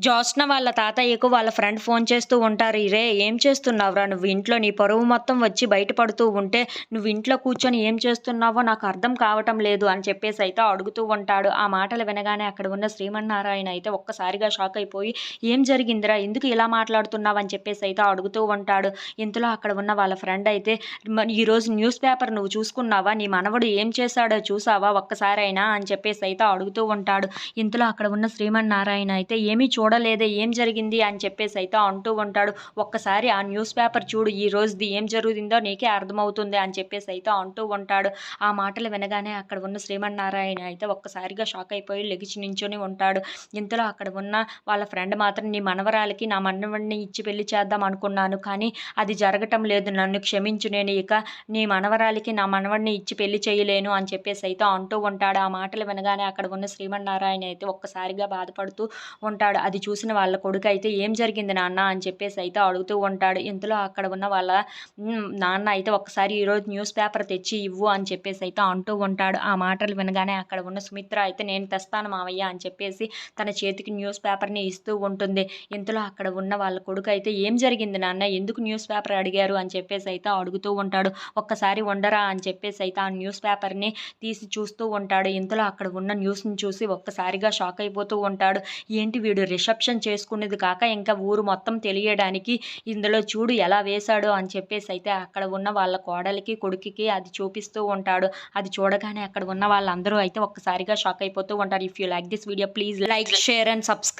జోస్న వాళ్ళ తాతయ్యకు వాళ్ళ ఫ్రెండ్ ఫోన్ చేస్తూ ఉంటారు. "రే ఏం చేస్తున్నావురా నువ్వు ఇంట్లో? నీ పరువు మొత్తం వచ్చి బయట పడుతూ ఉంటే, నువ్వు ఇంట్లో కూర్చొని ఏం చేస్తున్నావో నాకు అర్థం కావటం లేదు" అని చెప్పేసైతే అడుగుతూ ఉంటాడు. ఆ మాటలు వినగానే అక్కడ ఉన్న శ్రీమన్నారాయణ అయితే ఒక్కసారిగా షాక్ అయిపోయి, "ఏం జరిగిందిరా? ఎందుకు ఇలా మాట్లాడుతున్నావు?" అని చెప్పేసైతే అడుగుతూ ఉంటాడు. ఇంతలో అక్కడ ఉన్న వాళ్ళ ఫ్రెండ్ అయితే, "ఈరోజు న్యూస్ పేపర్ నువ్వు చూసుకున్నావా? నీ మనవడు ఏం చేశాడో చూసావా ఒక్కసారైనా?" అని చెప్పేసైతే అడుగుతూ ఉంటాడు. ఇంతలో అక్కడ ఉన్న శ్రీమన్నారాయణ అయితే, "ఏమీ చూడలేదే, ఏం జరిగింది?" అని చెప్పేసైతే అంటూ ఉంటాడు. "ఒక్కసారి ఆ న్యూస్ పేపర్ చూడు, ఈ రోజుది ఏం జరుగుతుందో నీకే అర్థమవుతుంది" అని చెప్పేసైతే అంటూ ఉంటాడు. ఆ మాటలు వినగానే అక్కడ ఉన్న శ్రీమన్నారాయణ అయితే ఒక్కసారిగా షాక్ అయిపోయి లెగిచి నించొని ఉంటాడు. ఇంతలో అక్కడ ఉన్న వాళ్ళ ఫ్రెండ్ మాత్రం, "నీ మనవరాలికి నా మనవడిని ఇచ్చి పెళ్లి చేద్దాం అనుకున్నాను, కానీ అది జరగటం లేదు. నన్ను క్షమించు. నేను ఇక నీ మనవరాలికి నా మనవడిని ఇచ్చి పెళ్లి చేయలేను" అని చెప్పేసైతే అంటూ ఉంటాడు. ఆ మాటలు వినగానే అక్కడ ఉన్న శ్రీమన్నారాయణ అయితే ఒక్కసారిగా బాధపడుతూ ఉంటాడు. అది చూసిన వాళ్ళ కొడుకైతే, "ఏం జరిగింది నాన్న?" అని చెప్పేసైతే అడుగుతూ ఉంటాడు. ఇంతలో అక్కడ ఉన్న వాళ్ళ నాన్న అయితే, "ఒక్కసారి ఈరోజు న్యూస్ పేపర్ తెచ్చి ఇవ్వు" అని చెప్పేసైతే అంటూ ఉంటాడు. ఆ మాటలు వినగానే అక్కడ ఉన్న సుమిత్ర అయితే, "నేను తెస్తాను మావయ్య" అని చెప్పేసి తన చేతికి న్యూస్ పేపర్‌ని ఇస్తూ ఉంటుంది. ఇంతలో అక్కడ ఉన్న వాళ్ళ కొడుకైతే, "ఏం జరిగింది నాన్న? ఎందుకు న్యూస్ పేపర్ అడిగారు?" అని చెప్పేసైతే అడుగుతూ ఉంటాడు. "ఒక్కసారి ఉండరా" అని చెప్పేసైతే ఆ న్యూస్ పేపర్‌ని తీసి చూస్తూ ఉంటాడు. ఇంతలో అక్కడ ఉన్న న్యూస్‌ని చూసి ఒక్కసారిగా షాక్ అయిపోతూ ఉంటాడు. ఏంటి వీడు రిసెప్షన్ చేసుకునేది కాక ఇంకా ఊరు మొత్తం తెలియడానికి ఇందులో చూడు ఎలా వేశాడో అని చెప్పేసైతే అక్కడ ఉన్న వాళ్ళ కోడలికి, కొడుకుకి అది చూపిస్తూ ఉంటాడు. అది చూడగానే అక్కడ ఉన్న వాళ్ళందరూ అయితే ఒక్కసారిగా షాక్ అయిపోతూ ఉంటారు. If you like this video please like, share and subscribe.